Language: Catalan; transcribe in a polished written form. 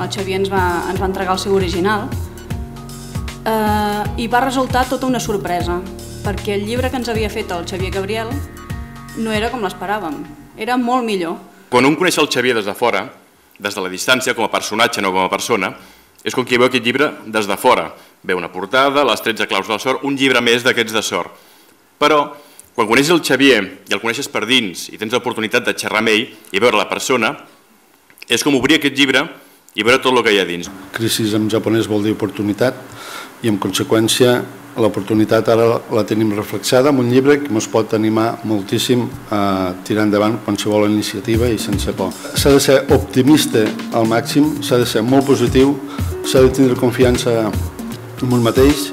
el Xavier ens va entregar el seu original, i va resultar tota una sorpresa, perquè el llibre que ens havia fet el Xavier Gabriel no era com l'esperàvem, era molt millor. Quan un coneix el Xavier des de fora, des de la distància, com a personatge, no com a persona, és com qui veu aquest llibre des de fora. Veu una portada, les 13 claus de la sort, un llibre més d'aquests de sort. Però, quan coneixes el Xavier i el coneixes per dins i tens l'oportunitat de xerrar amb ell i veure la persona, és com obrir aquest llibre i veure tot el que hi ha dins. Crisi en japonès vol dir oportunitat i, en conseqüència, l'oportunitat ara la tenim reflexada en un llibre que ens pot animar moltíssim a tirar endavant qualsevol iniciativa i sense por. S'ha de ser optimista al màxim, s'ha de ser molt positiu, s'ha de tindre confiança en un mateix